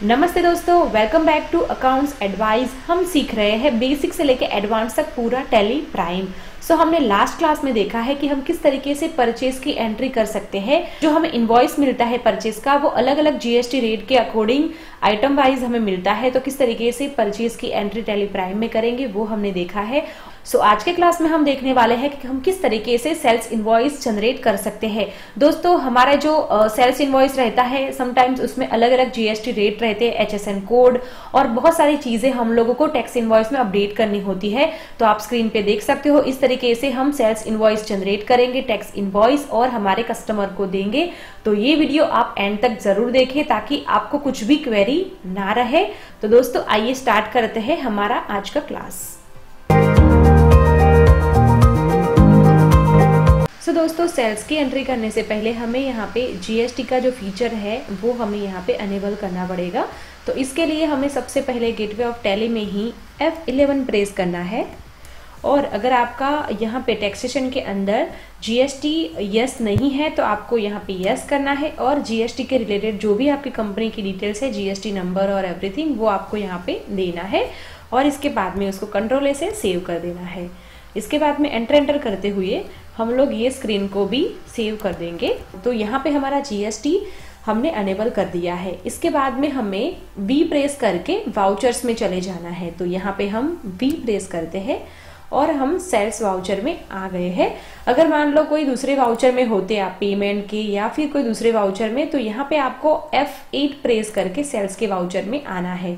नमस्ते दोस्तों, welcome back to accounts advice. हम सीख रहे हैं बेसिक से लेकर एडवांस तक पूरा टैली प्राइम। हमने लास्ट क्लास में देखा है कि हम किस तरीके से परचेज की एंट्री कर सकते हैं। जो हमें इनवॉइस मिलता है परचेज का, वो अलग अलग जीएसटी रेट के अकॉर्डिंग आइटम वाइज हमें मिलता है। तो किस तरीके से परचेज की एंट्री टैली प्राइम में करेंगे वो हमने देखा है। आज के क्लास में हम देखने वाले हैं कि हम किस तरीके से सेल्स इनवॉइस जनरेट कर सकते हैं। दोस्तों, हमारा जो सेल्स इनवॉइस रहता है, समटाइम्स उसमें अलग अलग जीएसटी रेट रहते हैं, एचएसएन कोड और बहुत सारी चीजें हम लोगों को टैक्स इनवॉइस में अपडेट करनी होती है। तो आप स्क्रीन पे देख सकते हो, इस तरीके से हम सेल्स इनवॉइस जनरेट करेंगे, टैक्स इनवॉइस, और हमारे कस्टमर को देंगे। तो ये वीडियो आप एंड तक जरूर देखें ताकि आपको कुछ भी क्वेरी ना रहे। तो दोस्तों, आइए स्टार्ट करते हैं हमारा आज का क्लास। दोस्तों, सेल्स की एंट्री करने से पहले हमें यहाँ पे जीएसटी का जो फीचर है वो हमें यहाँ पे अनेबल करना पड़ेगा। तो इसके लिए हमें सबसे पहले गेटवे ऑफ टैली में ही F11 प्रेस करना है। और अगर आपका यहाँ पे टैक्सेशन के अंदर जीएसटी यस नहीं है तो आपको यहाँ पे यस करना है, और जीएसटी के रिलेटेड जो भी आपकी कंपनी की डिटेल्स है, जीएसटी नंबर और एवरीथिंग, वो आपको यहाँ पे देना है। और इसके बाद में उसको कंट्रोल से सेव कर देना है। इसके बाद में एंटर करते हुए हम लोग ये स्क्रीन को भी सेव कर देंगे। तो यहाँ पे हमारा जीएसटी हमने अनेबल कर दिया है। इसके बाद में हमें वी प्रेस करके वाउचर्स में चले जाना है। तो यहाँ पे हम वी प्रेस करते हैं और हम सेल्स वाउचर में आ गए हैं। अगर मान लो कोई दूसरे वाउचर में होते आप पेमेंट के या फिर कोई दूसरे वाउचर में, तो यहाँ पे आपको F8 प्रेस करके सेल्स के वाउचर में आना है।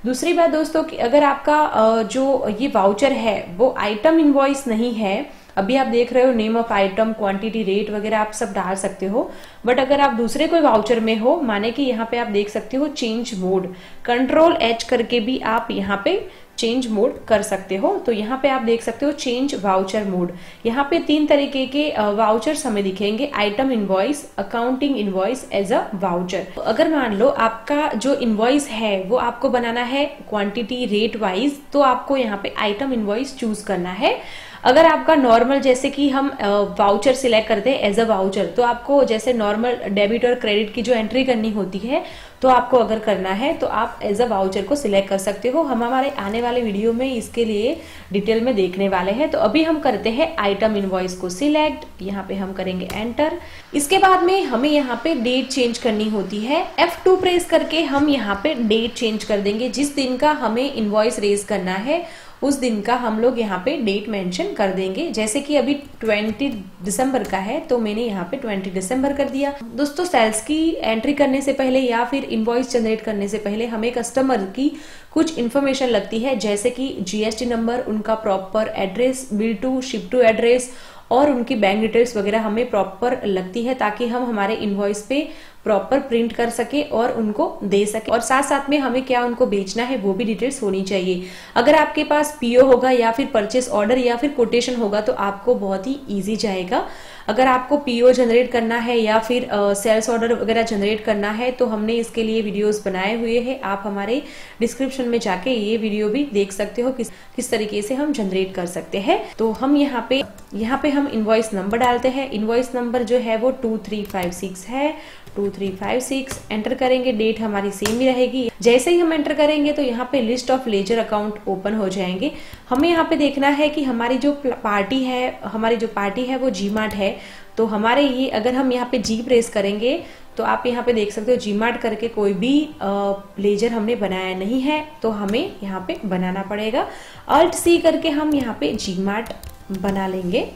दूसरी बात दोस्तों, कि अगर आपका जो ये वाउचर है वो आइटम इनवॉइस नहीं है, अभी आप देख रहे हो name of item, quantity, rate वगैरह आप सब डाल सकते हो। बट अगर आप दूसरे कोई वाउचर में हो, माने कि यहाँ पे आप देख सकते हो चेंज मोड, कंट्रोल H करके भी आप यहाँ पे चेंज मोड कर सकते हो। तो यहाँ पे आप देख सकते हो चेंज वाउचर मोड। यहाँ पे 3 तरीके के वाउचर्स हमें दिखेंगे, item invoice, accounting invoice as a voucher. तो अगर मान लो आपका जो इनवॉइस है वो आपको बनाना है क्वांटिटी रेट वाइज, तो आपको यहाँ पे आइटम इनवॉइस चूज करना है। अगर आपका नॉर्मल, जैसे कि हम वाउचर सिलेक्ट करते हैं एज अ वाउचर, तो आपको जैसे नॉर्मल डेबिट और क्रेडिट की जो एंट्री करनी होती है, तो आपको अगर करना है तो आप एज अ वाउचर को सिलेक्ट कर सकते हो। हम हमारे आने वाले वीडियो में इसके लिए डिटेल में देखने वाले हैं। तो अभी हम करते हैं आइटम इनवॉइस को सिलेक्ट, यहाँ पे हम करेंगे एंटर। इसके बाद में हमें यहाँ पे डेट चेंज करनी होती है। F2 प्रेस करके हम यहाँ पे डेट चेंज कर देंगे। जिस दिन का हमें इनवॉइस रेज करना है उस दिन का हम लोग यहाँ पे डेट मेंशन कर देंगे। जैसे कि अभी 20 दिसंबर का है, तो मैंने यहाँ पे 20 दिसंबर कर दिया। दोस्तों, सेल्स की एंट्री करने से पहले या फिर इनवॉइस जनरेट करने से पहले हमें कस्टमर की कुछ इन्फॉर्मेशन लगती है, जैसे कि जीएसटी नंबर, उनका proper address, bill to ship to address, और उनकी बैंक डिटेल्स वगैरह हमें प्रॉपर लगती है, ताकि हम हमारे इनवॉइस पे प्रॉपर प्रिंट कर सके और उनको दे सके। और साथ साथ में हमें क्या उनको बेचना है वो भी डिटेल्स होनी चाहिए। अगर आपके पास पीओ होगा या फिर परचेस ऑर्डर या फिर कोटेशन होगा तो आपको बहुत ही इजी जाएगा। अगर आपको पीओ जनरेट करना है या फिर सेल्स ऑर्डर वगैरह जनरेट करना है, तो हमने इसके लिए वीडियोस बनाए हुए हैं। आप हमारे डिस्क्रिप्शन में जाके ये वीडियो भी देख सकते हो किस तरीके से हम जनरेट कर सकते हैं। तो हम यहाँ पे हम इनवॉइस नंबर डालते हैं। इनवॉइस नंबर जो है वो 2356 है, 2356 एंटर करेंगे। डेट हमारी सेम ही रहेगी। जैसे ही हम एंटर करेंगे तो यहाँ पे list of ledger account open हो जाएंगे। हमें यहाँ पे देखना है कि हमारी जो पार्टी है वो जी मार्ट है। तो हमारे ये, अगर हम यहाँ पे जी प्रेस करेंगे तो आप यहाँ पे देख सकते हो जी मार्ट करके कोई भी लेजर हमने बनाया नहीं है, तो हमें यहाँ पे बनाना पड़ेगा। Alt C करके हम यहाँ पे जी मार्ट बना लेंगे,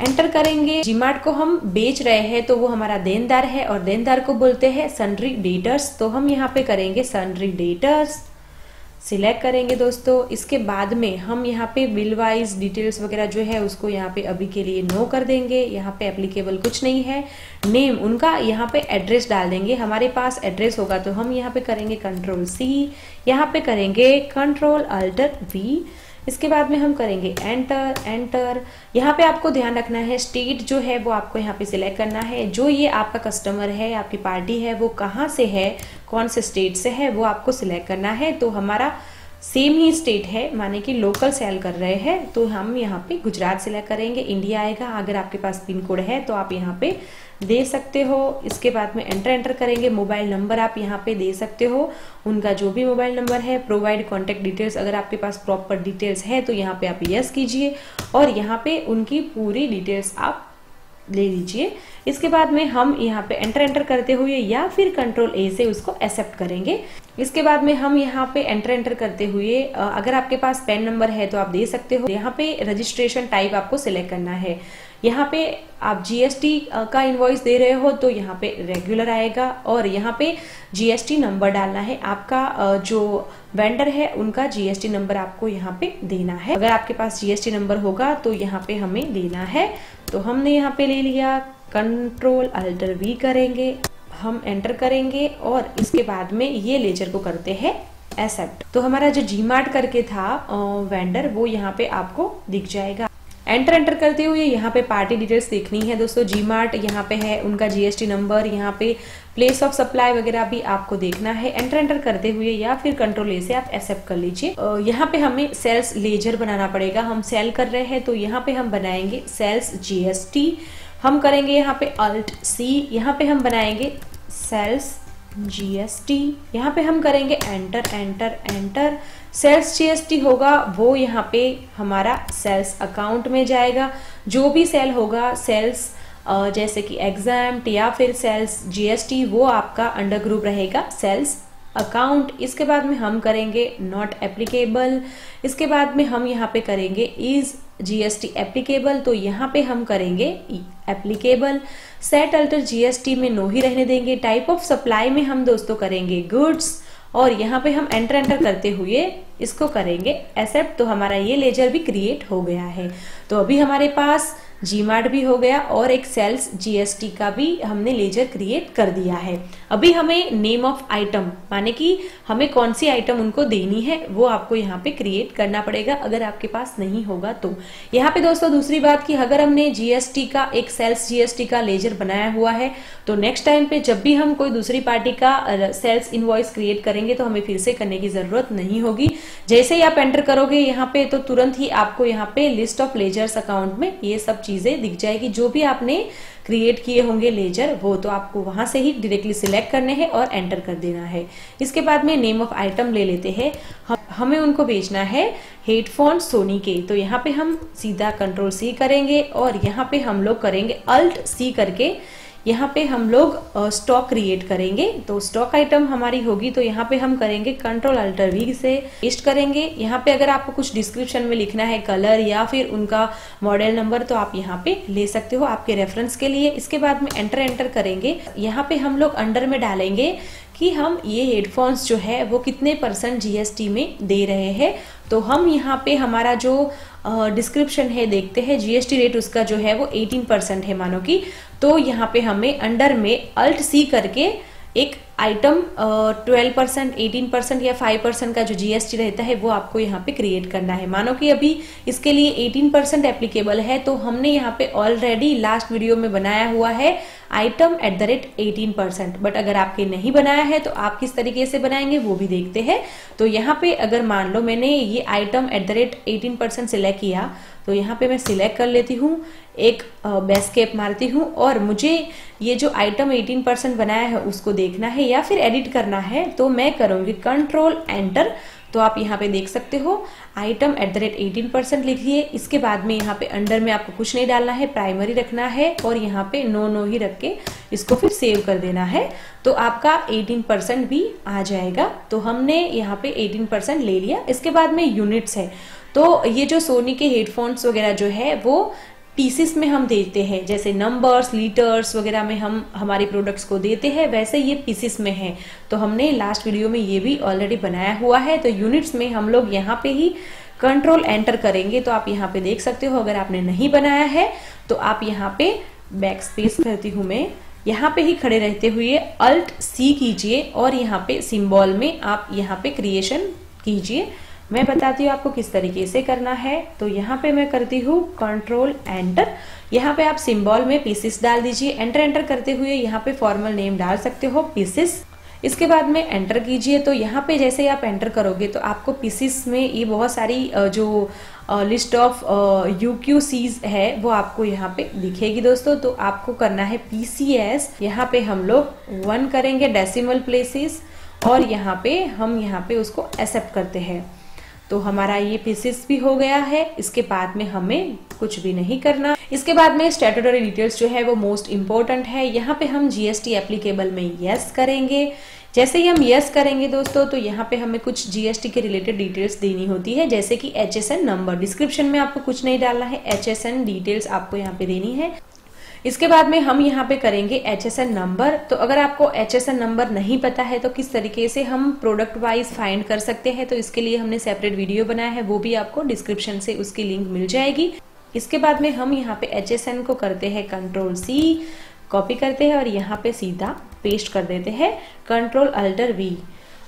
एंटर करेंगे। जीमार्ट को हम बेच रहे हैं तो वो हमारा देनदार है, और देनदार को बोलते हैं सन्ड्री डेटर्स। तो हम यहाँ पे करेंगे सन्ड्री डेटर्स, सिलेक्ट करेंगे दोस्तों। इसके बाद में हम यहाँ पे बिल वाइज डिटेल्स वगैरह जो है उसको यहाँ पे अभी के लिए नो कर देंगे। यहाँ पे एप्लीकेबल कुछ नहीं है। नेम उनका, यहाँ पे एड्रेस डाल देंगे। हमारे पास एड्रेस होगा तो हम यहाँ पे करेंगे कंट्रोल C, यहाँ पे करेंगे कंट्रोल अल्टर V। इसके बाद में हम करेंगे एंटर। यहाँ पे आपको ध्यान रखना है, स्टेट जो है वो आपको यहाँ पे सिलेक्ट करना है। जो ये आपका कस्टमर है, आपकी पार्टी है, वो कहाँ से है, कौन से स्टेट से है, वो आपको सिलेक्ट करना है। तो हमारा सेम ही स्टेट है, माने कि लोकल सेल कर रहे हैं, तो हम यहाँ पे गुजरात सिलेक्ट करेंगे, इंडिया आएगा। अगर आपके पास पिन कोड है तो आप यहाँ पे दे सकते हो। इसके बाद में एंटर करेंगे। मोबाइल नंबर आप यहाँ पे दे सकते हो, उनका जो भी मोबाइल नंबर है। प्रोवाइड कॉन्टेक्ट डिटेल्स, अगर आपके पास प्रॉपर डिटेल्स है तो यहाँ पे आप यस कीजिए और यहाँ पे उनकी पूरी डिटेल्स आप ले लीजिए। इसके बाद में हम यहाँ पे एंटर करते हुए या फिर कंट्रोल ए से उसको एक्सेप्ट करेंगे। इसके बाद में हम यहाँ पे एंटर करते हुए अगर आपके पास पैन नंबर है तो आप दे सकते हो। यहाँ पे रजिस्ट्रेशन टाइप आपको सिलेक्ट करना है। यहाँ पे आप जीएसटी का इनवॉइस दे रहे हो तो यहाँ पे रेगुलर आएगा और यहाँ पे जीएसटी नंबर डालना है। आपका जो वेंडर है उनका जीएसटी नंबर आपको यहाँ पे देना है। अगर आपके पास जीएसटी नंबर होगा तो यहाँ पे हमें देना है। तो हमने यहाँ पे ले लिया, कंट्रोल अल्टर वी करेंगे, हम एंटर करेंगे और इसके बाद में ये लेजर को करते हैं एक्सेप्ट। तो हमारा जो जीमार्ट करके था वेंडर वो यहाँ पे आपको दिख जाएगा। एंटर करते हुए यहाँ पे पार्टी डिटेल्स देखनी है दोस्तों। जीमार्ट यहाँ पे है, उनका जीएसटी नंबर, यहाँ पे प्लेस ऑफ सप्लाई वगैरह भी आपको देखना है। एंटर करते हुए या फिर कंट्रोल ए से आप एक्सेप्ट कर लीजिए। यहाँ पे हमें सेल्स लेजर बनाना पड़ेगा। हम सेल कर रहे हैं तो यहाँ पे हम बनाएंगे सेल्स जीएसटी। हम करेंगे यहाँ पे अल्ट सी, यहाँ पे हम बनाएंगे सेल्स जीएसटी। यहाँ पे हम करेंगे एंटर। सेल्स जीएसटी होगा वो यहाँ पे हमारा सेल्स अकाउंट में जाएगा। जो भी सेल होगा सेल्स जैसे कि एग्जाम्प्ट या फिर सेल्स जीएसटी वो आपका अंडर ग्रुप रहेगा सेल्स अकाउंट। इसके बाद में हम करेंगे नॉट एप्लीकेबल। इसके बाद में हम यहाँ पे करेंगे इज जीएसटी एप्लीकेबल, तो यहाँ पे हम करेंगे एप्लीकेबल। सेट अल्टर जीएसटी में नो ही रहने देंगे। टाइप ऑफ सप्लाई में हम दोस्तों करेंगे गुड्स और यहाँ पे हम एंटर करते हुए इसको करेंगे एक्सेप्ट। तो हमारा ये लेजर भी क्रिएट हो गया है। तो अभी हमारे पास जीमार्ट भी हो गया और एक सेल्स जीएसटी का भी हमने लेजर क्रिएट कर दिया है। अभी हमें नेम ऑफ आइटम माने कि हमें कौन सी आइटम उनको देनी है वो आपको यहाँ पे क्रिएट करना पड़ेगा अगर आपके पास नहीं होगा तो। यहाँ पे दोस्तों दूसरी बात कि अगर हमने जीएसटी का एक सेल्स जीएसटी का लेजर बनाया हुआ है तो नेक्स्ट टाइम पे जब भी हम कोई दूसरी पार्टी का सेल्स इनवॉइस क्रिएट करेंगे तो हमें फिर से करने की जरूरत नहीं होगी। जैसे ही आप एंटर करोगे यहाँ पे तो तुरंत ही आपको यहाँ पे लिस्ट ऑफ लेजर्स अकाउंट में ये सब चीजें दिख जाएगी। जो भी आपने क्रिएट किए होंगे लेजर वो तो आपको वहां से ही डायरेक्टली सिलेक्ट करने हैं और एंटर कर देना है। इसके बाद में नेम ऑफ आइटम ले लेते हैं। हमें उनको भेजना है हेडफोन सोनी के, तो यहाँ पे हम सीधा कंट्रोल सी करेंगे और यहाँ पे हम लोग करेंगे अल्ट सी करके यहाँ पे हम लोग स्टॉक क्रिएट करेंगे। तो स्टॉक आइटम हमारी होगी तो यहाँ पे हम करेंगे कंट्रोल अल्टर वी से पेस्ट करेंगे। यहाँ पे अगर आपको कुछ डिस्क्रिप्शन में लिखना है कलर या फिर उनका मॉडल नंबर तो आप यहाँ पे ले सकते हो आपके रेफरेंस के लिए। इसके बाद में एंटर करेंगे। यहाँ पे हम लोग अंडर में डालेंगे कि हम ये हेडफोन्स जो है वो कितने % जीएसटी में दे रहे हैं। तो हम यहाँ पे हमारा जो डिस्क्रिप्शन है देखते हैं। जीएसटी रेट उसका जो है वो 18% है मानो कि। तो यहाँ पे हमें अंडर में अल्ट सी करके एक आइटम 12%, 18% या 5% का जो जीएसटी रहता है वो आपको यहाँ पे क्रिएट करना है। मानो कि अभी इसके लिए 18% एप्लीकेबल है तो हमने यहाँ पे ऑलरेडी लास्ट वीडियो में बनाया हुआ है आइटम @18%। बट अगर आपके नहीं बनाया है तो आप किस तरीके से बनाएंगे वो भी देखते हैं। तो यहाँ पे अगर मान लो मैंने ये आइटम @18% सिलेक्ट किया तो यहाँ पे मैं सिलेक्ट कर लेती हूँ, एक बेस्केप मारती हूँ और मुझे ये जो आइटम 18% बनाया है उसको देखना है या फिर एडिट करना है तो मैं करूँगी कंट्रोल एंटर। तो आप यहाँ पे देख सकते हो आइटम @18% लिखिए। इसके बाद में यहाँ पे अंडर में आपको कुछ नहीं डालना है, प्राइमरी रखना है और यहाँ पे नो ही रख के इसको फिर सेव कर देना है तो आपका 18% भी आ जाएगा। तो हमने यहाँ पे 18% ले लिया। इसके बाद में यूनिट्स है तो ये जो सोनी के हेडफोन्स वगैरह जो है वो पीसेस में हम देते हैं, जैसे नंबर्स लीटर्स वगैरह में हम हमारी प्रोडक्ट्स को देते हैं वैसे ये पीसेस में है। तो हमने लास्ट वीडियो में ये भी ऑलरेडी बनाया हुआ है। तो यूनिट्स में हम लोग यहाँ पे ही कंट्रोल एंटर करेंगे। तो आप यहाँ पे देख सकते हो अगर आपने नहीं बनाया है तो आप यहाँ पे बैक स्पेस करती हूँ मैं, यहाँ पे ही खड़े रहते हुए अल्ट सी कीजिए और यहाँ पे सिंबल में आप यहाँ पे क्रिएशन कीजिए। मैं बताती हूँ आपको किस तरीके से करना है। तो यहाँ पे मैं करती हूँ कंट्रोल एंटर। यहाँ पे आप सिंबल में पीसेस डाल दीजिए। एंटर करते हुए यहाँ पे फॉर्मल नेम डाल सकते हो पीसेस। इसके बाद में एंटर कीजिए। तो यहाँ पे जैसे ही आप एंटर करोगे तो आपको पीसीस में ये बहुत सारी जो लिस्ट ऑफ UQCs है वो आपको यहाँ पे दिखेगी दोस्तों। तो आपको करना है PCS, यहाँ पे हम लोग 1 करेंगे डेसिमल प्लेसेस और यहाँ पे उसको एक्सेप्ट करते हैं। तो हमारा ये पीसीस भी हो गया है। इसके बाद में हमें कुछ भी नहीं करना। इसके बाद में स्टैट्यूटरी डिटेल्स जो है वो मोस्ट इम्पोर्टेंट है। यहाँ पे हम GST एप्लीकेबल में यस करेंगे। जैसे ही हम यस करेंगे दोस्तों तो यहाँ पे हमें कुछ GST के रिलेटेड डिटेल्स देनी होती है, जैसे कि HSN नंबर। डिस्क्रिप्शन में आपको कुछ नहीं डालना है, HSN डिटेल्स आपको यहाँ पे देनी है। इसके बाद में हम यहाँ पे करेंगे HSN नंबर। तो अगर आपको HSN नंबर नहीं पता है तो किस तरीके से हम प्रोडक्ट वाइज फाइंड कर सकते हैं, तो इसके लिए हमने सेपरेट वीडियो बनाया है, वो भी आपको डिस्क्रिप्शन से उसकी लिंक मिल जाएगी। इसके बाद में हम यहाँ पे HSN को करते हैं Ctrl+C, कॉपी करते हैं और यहाँ पे सीधा पेस्ट कर देते हैं Ctrl+Alt+V।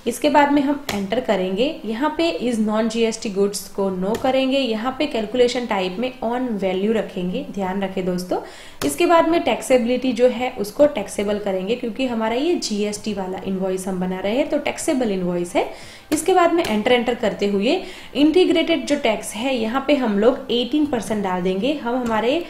इसके बाद में हम एंटर करेंगे। यहाँ पे इज नॉन GST गुड्स को नो करेंगे। यहाँ पे कैलकुलेशन टाइप में ऑन वैल्यू रखेंगे, ध्यान रखें दोस्तों। इसके बाद में टैक्सेबिलिटी जो है उसको टैक्सेबल करेंगे, क्योंकि हमारा ये GST वाला इनवॉइस हम बना रहे हैं तो टैक्सेबल इनवॉइस है। इसके बाद में एंटर करते हुए इंटीग्रेटेड जो टैक्स है यहाँ पे हम लोग 18% डाल देंगे। हम हमारे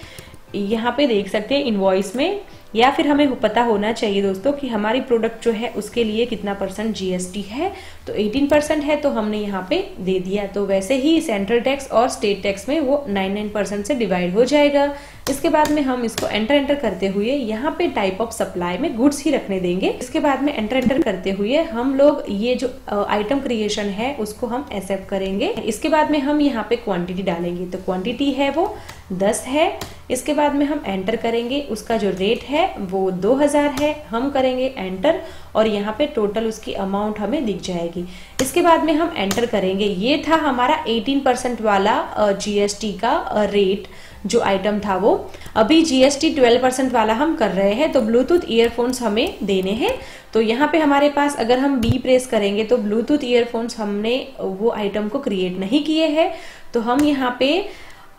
यहाँ पे देख सकते हैं इनवॉइस में, या फिर हमें पता होना चाहिए दोस्तों कि हमारी प्रोडक्ट जो है उसके लिए कितना % GST है। तो 18% है तो हमने यहाँ पे दे दिया। तो वैसे ही सेंट्रल टैक्स और स्टेट टैक्स में वो 99% से डिवाइड हो जाएगा। इसके बाद में हम इसको एंटर करते हुए यहाँ पे टाइप ऑफ सप्लाई में गुड्स ही रखने देंगे। इसके बाद में एंटर करते हुए हम लोग ये जो आइटम क्रिएशन है उसको हम एक्सेप्ट करेंगे। इसके बाद में हम यहाँ पे क्वांटिटी डालेंगे। तो क्वांटिटी है वो 10 है। इसके बाद में हम एंटर करेंगे, उसका जो रेट है वो 2000 है। हम करेंगे एंटर और यहाँ पे टोटल उसकी अमाउंट हमें दिख जाएगी। इसके बाद में हम एंटर करेंगे। ये था हमारा 18% वाला GST का रेट जो आइटम था वो। अभी GST 12% वाला हम कर रहे हैं। तो ब्लूटूथ ईयरफोन्स हमें देने हैं। तो यहाँ पे हमारे पास अगर हम B प्रेस करेंगे तो ब्लूटूथ ईयरफोन्स हमने वो आइटम को क्रिएट नहीं किए हैं। तो हम यहाँ पे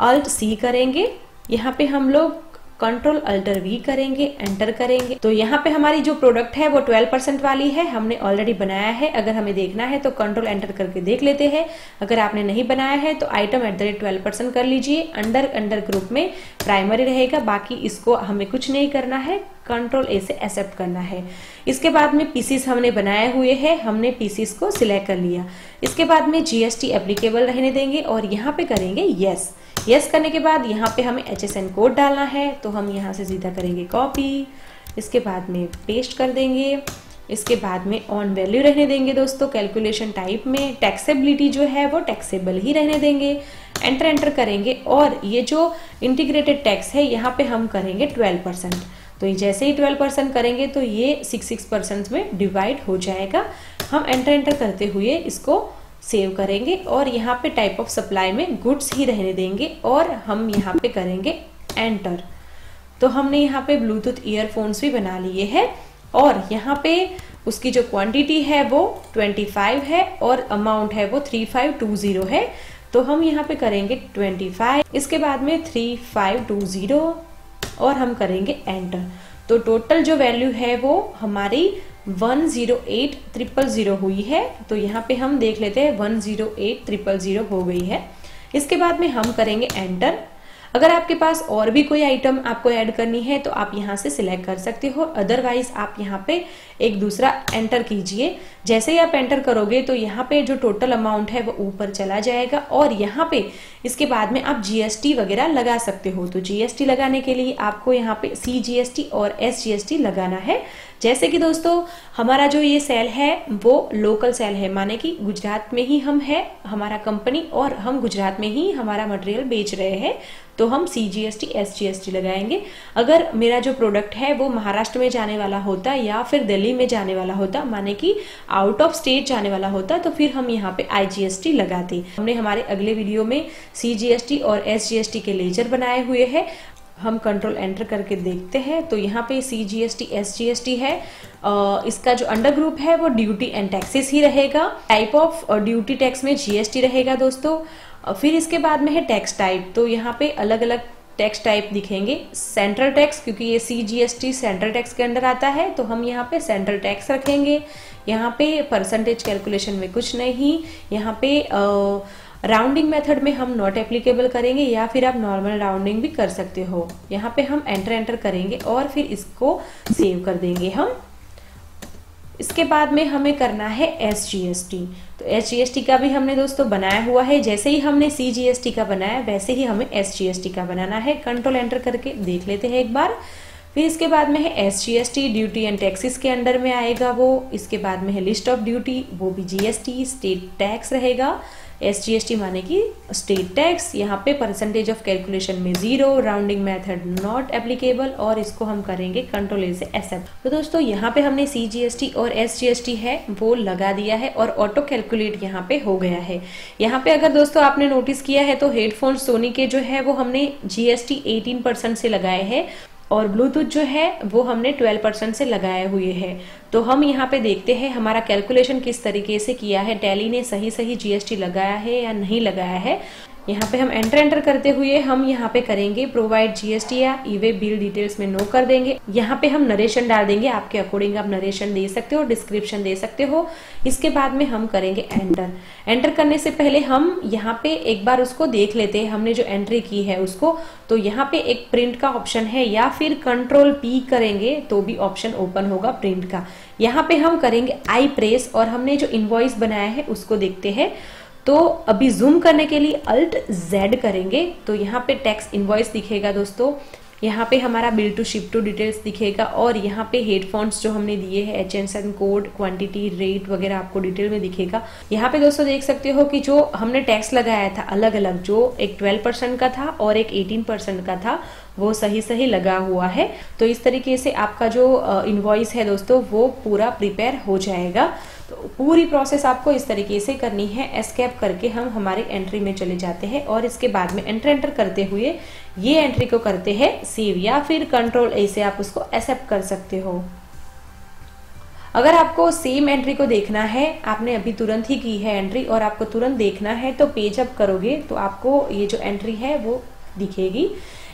Alt+C करेंगे। यहाँ पे हम लोग Ctrl+Alt+V करेंगे, एंटर करेंगे। तो यहाँ पे हमारी जो प्रोडक्ट है वो 12% वाली है, हमने ऑलरेडी बनाया है। अगर हमें देखना है तो Ctrl+Enter करके देख लेते हैं। अगर आपने नहीं बनाया है तो आइटम @12% कर लीजिए। अंडर ग्रुप में प्राइमरी रहेगा, बाकी इसको हमें कुछ नहीं करना है, Ctrl+A से एक्सेप्ट करना है। इसके बाद में पीसीस हमने बनाए हुए हैं, हमने पीसीस को सिलेक्ट कर लिया। इसके बाद में GST एप्लीकेबल रहने देंगे और यहाँ पे करेंगे यस। यस करने के बाद यहाँ पे हमें HSN कोड डालना है। तो हम यहाँ से सीधा करेंगे कॉपी, इसके बाद में पेस्ट कर देंगे। इसके बाद में ऑन वैल्यू रहने देंगे दोस्तों। कैलकुलेशन टाइप में टैक्सेबिलिटी जो है वो टैक्सेबल ही रहने देंगे। एंटर करेंगे और ये जो इंटीग्रेटेड टैक्स है यहाँ पे हम करेंगे 12%। तो ये जैसे ही 12% करेंगे तो ये 6% में डिवाइड हो जाएगा। हम एंटर करते हुए इसको सेव करेंगे और यहाँ पे टाइप ऑफ सप्लाई में गुड्स ही रहने देंगे और हम यहाँ पे करेंगे एंटर। तो हमने यहाँ पे ब्लूटूथ ईयरफोन्स भी बना लिए हैं और यहाँ पे उसकी जो क्वांटिटी है वो 25 है और अमाउंट है वो 3520 है। तो हम यहाँ पे करेंगे 25, इसके बाद में 3520 और हम करेंगे एंटर। तो टोटल जो वैल्यू है वो हमारी 108,000 हुई है। तो यहाँ पे हम देख लेते हैं 108,000 हो गई है। इसके बाद में हम करेंगे एंटर। अगर आपके पास और भी कोई आइटम आपको ऐड करनी है तो आप यहाँ से सिलेक्ट कर सकते हो, अदरवाइज आप यहाँ पे एक दूसरा एंटर कीजिए। जैसे ही आप एंटर करोगे तो यहाँ पे जो टोटल अमाउंट है वो ऊपर चला जाएगा और यहाँ पे इसके बाद में आप GST वगैरह लगा सकते हो। तो GST लगाने के लिए आपको यहाँ पे CGST और SGST लगाना है। जैसे कि दोस्तों हमारा जो ये सेल है वो लोकल सेल है, माने कि गुजरात में ही हम है हमारा कंपनी और हम गुजरात में ही हमारा मटेरियल बेच रहे हैं, तो हम CGST SGST लगाएंगे। अगर मेरा जो प्रोडक्ट है वो महाराष्ट्र में जाने वाला होता या फिर दिल्ली में जाने वाला होता, माने कि आउट ऑफ स्टेट जाने वाला होता, तो फिर हम यहाँ पे IGST लगाते। हमने हमारे अगले वीडियो में CGST और SGST के लेजर बनाए हुए हैं, हम Ctrl+Enter करके देखते हैं। तो यहाँ पे CGST SGST है। इसका जो अंडर ग्रुप है वो ड्यूटी एंड टैक्सेस ही रहेगा। टाइप ऑफ ड्यूटी टैक्स में GST रहेगा दोस्तों। फिर इसके बाद में है टैक्स टाइप। तो यहाँ पे अलग अलग टैक्स टाइप दिखेंगे सेंट्रल टैक्स, क्योंकि ये CGST सेंट्रल टैक्स के अंडर आता है, तो हम यहाँ पे सेंट्रल टैक्स रखेंगे। यहाँ पे परसेंटेज कैलकुलेशन में कुछ नहीं, यहाँ पे राउंडिंग मेथड में हम नॉट एप्लीकेबल करेंगे, या फिर आप नॉर्मल राउंडिंग भी कर सकते हो। यहाँ पे हम एंटर करेंगे और फिर इसको सेव कर देंगे हम। इसके बाद में हमें करना है SGST। तो SGST का भी हमने दोस्तों बनाया हुआ है, जैसे ही हमने CGST का बनाया वैसे ही हमें SGST का बनाना है। कंट्रोल एंटर करके देख लेते हैं एक बार। फिर इसके बाद में है SGST, ड्यूटी एंड टैक्सेस के अंडर में आएगा वो। इसके बाद में है लिस्ट ऑफ ड्यूटी, वो भी GST, स्टेट टैक्स रहेगा। SGST माने कि स्टेट टैक्स। यहाँ पे परसेंटेज ऑफ कैलकुलेशन में 0, राउंडिंग मेथड नॉट एप्लीकेबल, और इसको हम करेंगे कंट्रोल ए से एक्सेप्ट। तो दोस्तों यहाँ पे हमने CGST और SGST है वो लगा दिया है और ऑटो कैलकुलेट यहाँ पे हो गया है। यहाँ पे अगर दोस्तों आपने नोटिस किया है तो हेडफोन सोनी के जो है वो हमने GST 18% से लगाए हैं और ब्लूटूथ जो है वो हमने 12% से लगाए हुए हैं। तो हम यहाँ पे देखते हैं हमारा कैलकुलेशन किस तरीके से किया है, टैली ने सही GST लगाया है या नहीं लगाया है। यहाँ पे हम एंटर करते हुए हम यहाँ पे करेंगे प्रोवाइड GST या ई-वे बिल डिटेल्स में नो कर देंगे। यहाँ पे हम नरेशन डाल देंगे, आपके अकॉर्डिंग आप नरेशन दे सकते हो, डिस्क्रिप्शन दे सकते हो। इसके बाद में हम करेंगे एंटर करने से पहले हम यहाँ पे एक बार उसको देख लेते हैं हमने जो एंट्री की है उसको। तो यहाँ पे एक प्रिंट का ऑप्शन है, या फिर कंट्रोल P करेंगे तो भी ऑप्शन ओपन होगा प्रिंट का। यहाँ पे हम करेंगे आई प्रेस और हमने जो इनवॉइस बनाया है उसको देखते हैं। तो अभी जूम करने के लिए Alt Z करेंगे तो यहाँ पे टैक्स इनवॉइस दिखेगा दोस्तों। यहाँ पे हमारा bill to ship to details दिखेगा और यहाँ पे हेडफोन्स जो हमने दिए हैं HNSN कोड, क्वांटिटी, रेट वगैरह आपको डिटेल में दिखेगा। यहाँ पे दोस्तों देख सकते हो कि जो हमने टैक्स लगाया था अलग अलग, जो एक 12% का था और एक 18% का था, वो सही लगा हुआ है। तो इस तरीके से आपका जो इनवॉइस है दोस्तों वो पूरा प्रिपेयर हो जाएगा। तो पूरी प्रोसेस आपको इस तरीके से करनी है। एस्केप करके हम हमारे एंट्री में चले जाते हैं और इसके बाद में एंटर करते हुए ये एंट्री को करते हैं सेव, या फिर कंट्रोल ए से आप उसको एक्सेप्ट कर सकते हो। अगर आपको सेम एंट्री को देखना है, आपने अभी तुरंत ही की है एंट्री और आपको तुरंत देखना है, तो पेज अप करोगे तो आपको ये जो एंट्री है वो दिखेगी।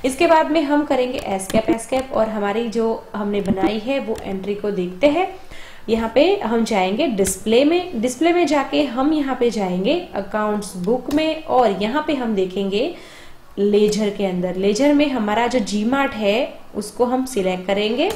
इसके बाद में हम करेंगे एस्केप और हमारी जो हमने बनाई है वो एंट्री को देखते हैं। यहाँ पे हम जाएंगे डिस्प्ले में जाके हम यहाँ पे जाएंगे अकाउंट्स बुक में, और यहाँ पे हम देखेंगे लेजर के अंदर। लेजर में हमारा जो जीमार्ट है उसको हम सिलेक्ट करेंगे।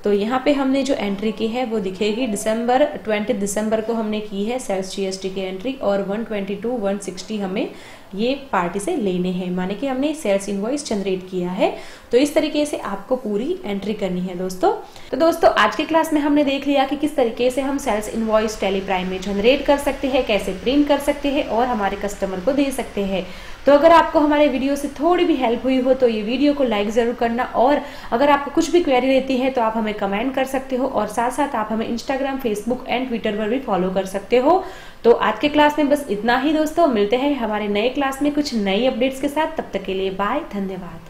तो यहाँ पे हमने जो एंट्री की है वो दिखेगी। 20 दिसंबर को हमने की है सेल्स GST की एंट्री, और 122-160 हमें ये पार्टी से लेने हैं, माने कि हमने सेल्स इनवॉइस जनरेट किया है। तो इस तरीके से आपको पूरी एंट्री करनी है दोस्तों। तो दोस्तों आज के क्लास में हमने देख लिया कि किस तरीके से हम सेल्स इनवॉइस टैली प्राइम में जनरेट कर सकते हैं, कैसे प्रिंट कर सकते हैं और हमारे कस्टमर को दे सकते हैं। तो अगर आपको हमारे वीडियो से थोड़ी भी हेल्प हुई हो तो ये वीडियो को लाइक जरूर करना, और अगर आपको कुछ भी क्वेरी रहती है तो आप हमें कमेंट कर सकते हो, और साथ साथ आप हमें इंस्टाग्राम, फेसबुक एंड ट्विटर पर भी फॉलो कर सकते हो। तो आज के क्लास में बस इतना ही दोस्तों, मिलते हैं हमारे नए क्लास में कुछ नई अपडेट्स के साथ। तब तक के लिए बाय, धन्यवाद।